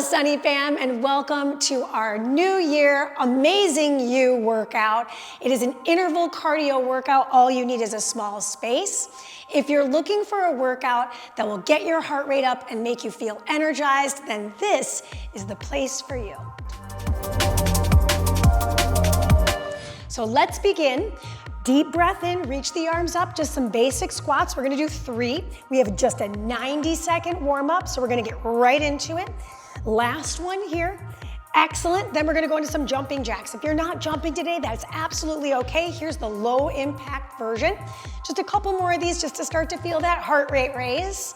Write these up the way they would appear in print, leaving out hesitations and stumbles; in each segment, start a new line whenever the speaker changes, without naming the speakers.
Hello, Sunny Fam, and welcome to our New Year Amazing You workout. It is an interval cardio workout. All you need is a small space. If you're looking for a workout that will get your heart rate up and make you feel energized, then this is the place for you. So let's begin. Deep breath in, reach the arms up, just some basic squats. We're gonna do 3. We have just a 90-second warm up, so we're gonna get right into it. Last one here. Excellent. Then we're gonna go into some jumping jacks. If you're not jumping today, that's absolutely okay. Here's the low impact version. Just a couple more of these just to start to feel that heart rate raise.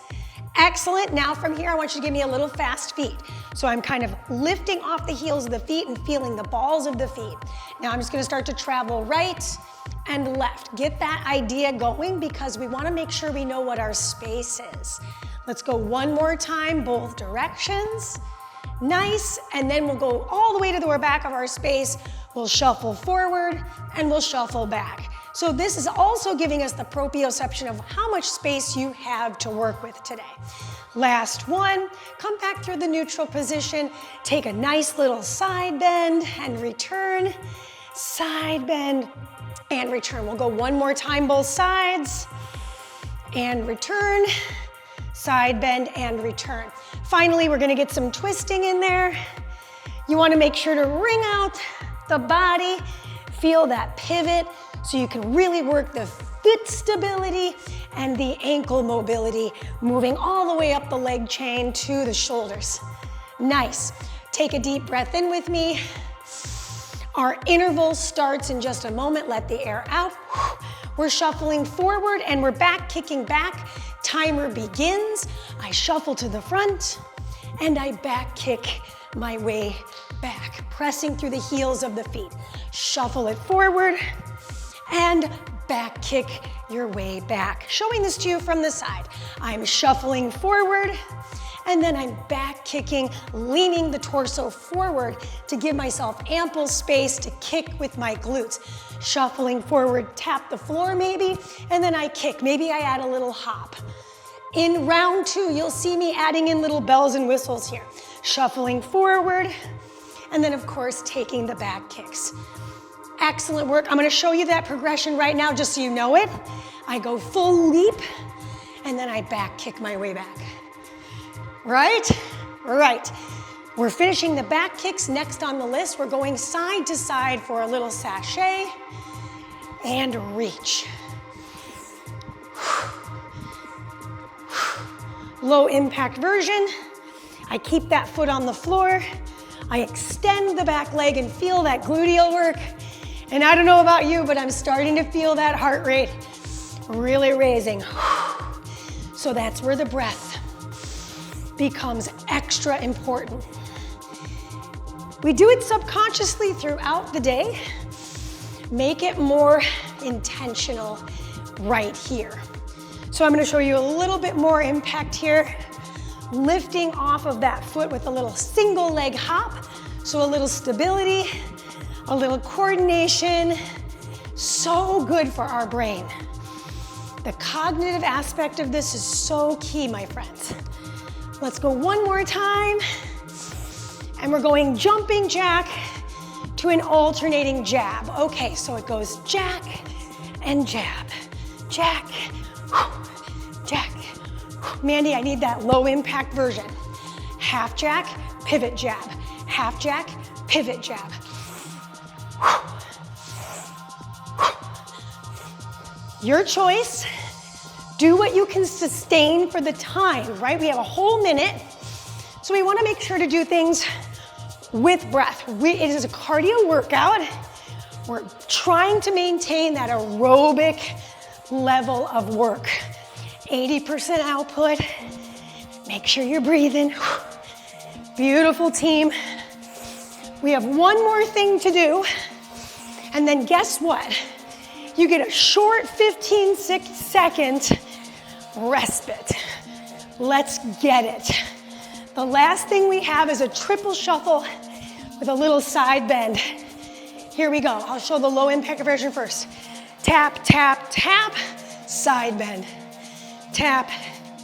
Excellent. Now from here, I want you to give me a little fast feet. So I'm kind of lifting off the heels of the feet and feeling the balls of the feet. Now I'm just gonna start to travel right and left. Get that idea going because we wanna make sure we know what our space is. Let's go one more time, both directions. Nice, and then we'll go all the way to the back of our space. We'll shuffle forward and we'll shuffle back. So this is also giving us the proprioception of how much space you have to work with today. Last one, come back through the neutral position, take a nice little side bend and return, side bend and return. We'll go one more time, both sides, and return, side bend and return. Finally, we're gonna get some twisting in there. You wanna make sure to wring out the body, feel that pivot so you can really work the foot stability and the ankle mobility, moving all the way up the leg chain to the shoulders. Nice. Take a deep breath in with me. Our interval starts in just a moment. Let the air out. We're shuffling forward and we're back, kicking back. Timer begins. I shuffle to the front and I back kick my way back, pressing through the heels of the feet. Shuffle it forward and back kick your way back. Showing this to you from the side. I'm shuffling forward and then I'm back kicking, leaning the torso forward to give myself ample space to kick with my glutes. Shuffling forward, tap the floor maybe, and then I kick. Maybe I add a little hop. In round 2, you'll see me adding in little bells and whistles here. Shuffling forward, and then of course taking the back kicks. Excellent work. I'm gonna show you that progression right now just so you know it. I go full leap, and then I back kick my way back. Right? Right. We're finishing the back kicks next on the list. We're going side to side for a little sachet and reach. Low impact version. I keep that foot on the floor. I extend the back leg and feel that gluteal work. And I don't know about you, but I'm starting to feel that heart rate really raising. So that's where the breath becomes extra important. We do it subconsciously throughout the day. Make it more intentional right here. So I'm gonna show you a little bit more impact here. Lifting off of that foot with a little single leg hop. So a little stability, a little coordination. So good for our brain. The cognitive aspect of this is so key, my friends. Let's go one more time. And we're going jumping jack to an alternating jab. Okay, so it goes jack and jab. Jack, jack. Mandy, I need that low impact version. Half jack, pivot jab. Half jack, pivot jab. Your choice. Do what you can sustain for the time, right? We have a whole minute. So we wanna make sure to do things with breath. It is a cardio workout. We're trying to maintain that aerobic level of work. 80% output. Make sure you're breathing. Beautiful team. We have one more thing to do. And then guess what? You get a short 15-second respite. Let's get it. The last thing we have is a triple shuffle with a little side bend. Here we go. I'll show the low impact version first. Tap, tap, tap, side bend. Tap,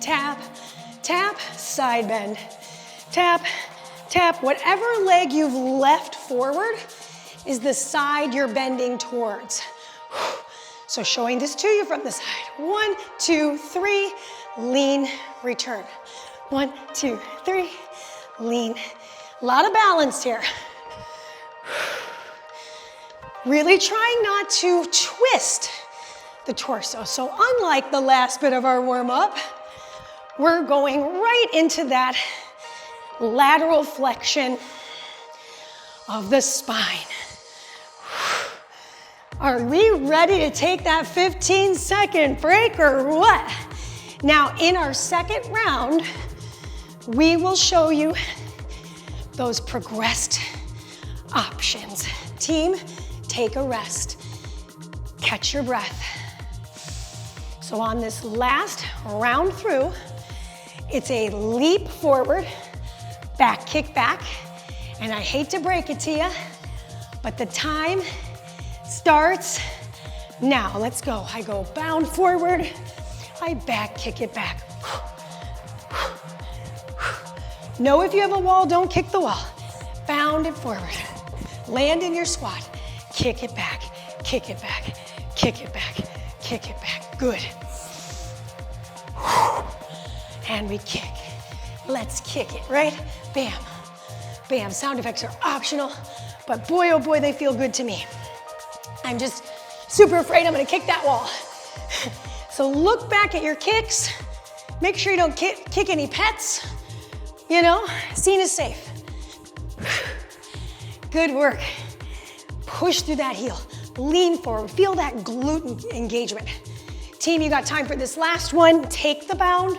tap, tap, side bend. Tap, tap. Whatever leg you've left forward is the side you're bending towards. So showing this to you from the side. 1, 2, 3, lean, return. 1, 2, 3, lean. A lot of balance here. Really trying not to twist the torso. So unlike the last bit of our warm-up, we're going right into that lateral flexion of the spine. Are we ready to take that 15-second break or what? Now, in our second round, we will show you those progressed options. Team, take a rest. Catch your breath. So on this last round through, it's a leap forward, back kick back, and I hate to break it to you, but the time starts now. Let's go. I go bound forward, I back kick it back. Know if you have a wall, don't kick the wall. Bound it forward. Land in your squat. Kick it back, kick it back, kick it back, kick it back. Good. And we kick. Let's kick it, right? Bam, bam. Sound effects are optional, but boy, oh boy, they feel good to me. I'm just super afraid I'm gonna kick that wall. So look back at your kicks. Make sure you don't kick any pets. You know, seen is safe. Good work. Push through that heel. Lean forward. Feel that glute engagement. Team, you got time for this last one. Take the bound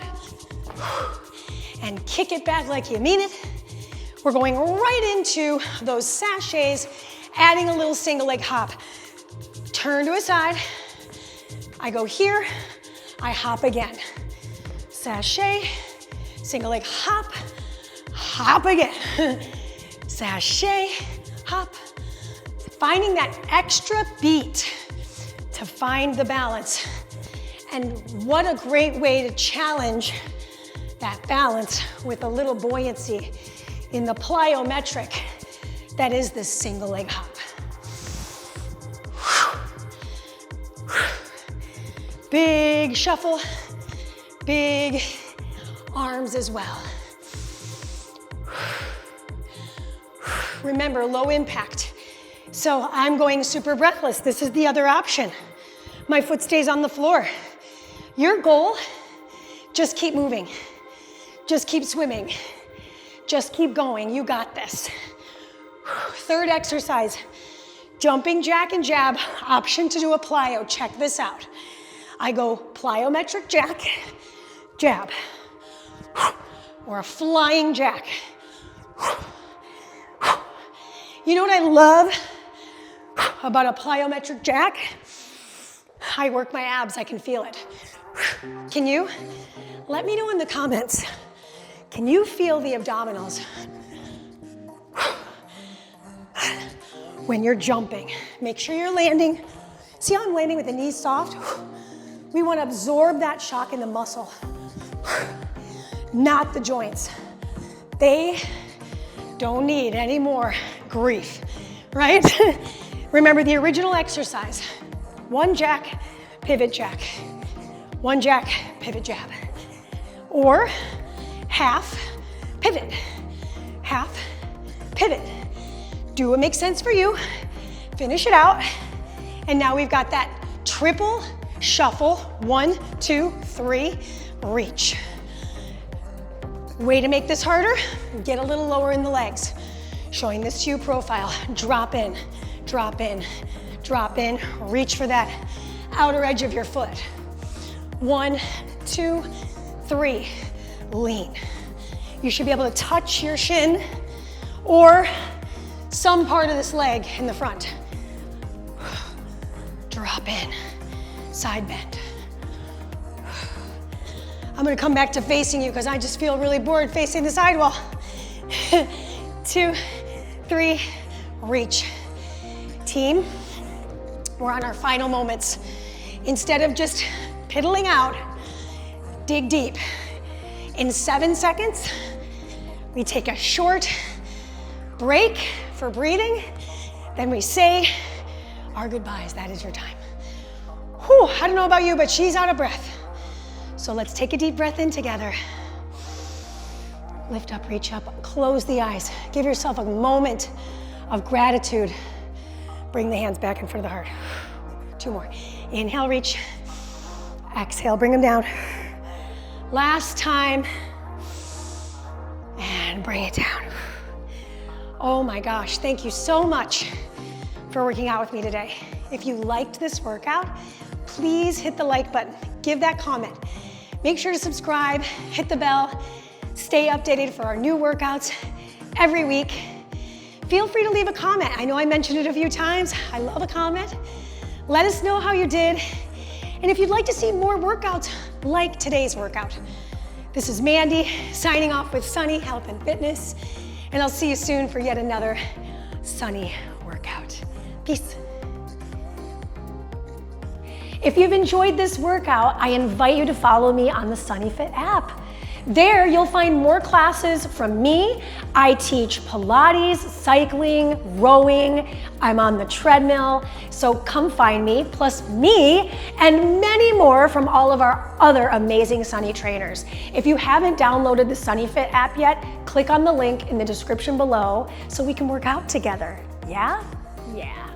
and kick it back like you mean it. We're going right into those sachets, adding a little single leg hop. Turn to a side. I go here. I hop again. Sachet, single leg hop, hop again. Sachet, hop. Finding that extra beat to find the balance. And what a great way to challenge that balance with a little buoyancy in the plyometric that is the single leg hop. Big shuffle, big arms as well. Remember, low impact. So I'm going super breathless. This is the other option. My foot stays on the floor. Your goal, just keep moving. Just keep swimming. Just keep going. You got this. Third exercise, jumping jack and jab. Option to do a plyo. Check this out. I go plyometric jack, jab, or a flying jack. You know what I love about a plyometric jack? I work my abs, I can feel it. Can you? Let me know in the comments. Can you feel the abdominals when you're jumping? Make sure you're landing. See how I'm landing with the knees soft? We want to absorb that shock in the muscle, not the joints. They don't need any more grief, right? Remember the original exercise. One jack, pivot jack. One jack, pivot jab. Or half, pivot. Half, pivot. Do what makes sense for you. Finish it out. And now we've got that triple shuffle. 1, 2, 3, reach. Way to make this harder, get a little lower in the legs. Showing this to you profile. Drop in, drop in, drop in. Reach for that outer edge of your foot. 1, 2, 3, lean. You should be able to touch your shin or some part of this leg in the front. Drop in, side bend. I'm gonna come back to facing you because I just feel really bored facing the sidewall. 2, 3, reach. Team, we're on our final moments. Instead of just piddling out, dig deep. In 7 seconds, we take a short break for breathing. Then we say our goodbyes. That is your time. Whew, I don't know about you, but she's out of breath. So let's take a deep breath in together. Lift up, reach up, close the eyes. Give yourself a moment of gratitude. Bring the hands back in front of the heart. 2 more. Inhale, reach. Exhale, bring them down. Last time. And bring it down. Oh my gosh, thank you so much for working out with me today. If you liked this workout, please hit the like button. Give that comment. Make sure to subscribe, hit the bell, stay updated for our new workouts every week. Feel free to leave a comment. I know I mentioned it a few times. I love a comment. Let us know how you did. And if you'd like to see more workouts like today's workout, this is Mandy signing off with Sunny Health and Fitness. And I'll see you soon for yet another Sunny workout. Peace. If you've enjoyed this workout, I invite you to follow me on the SunnyFit app. There, you'll find more classes from me. I teach Pilates, cycling, rowing. I'm on the treadmill. So come find me, plus me and many more from all of our other amazing Sunny trainers. If you haven't downloaded the SunnyFit app yet, click on the link in the description below so we can work out together. Yeah? Yeah.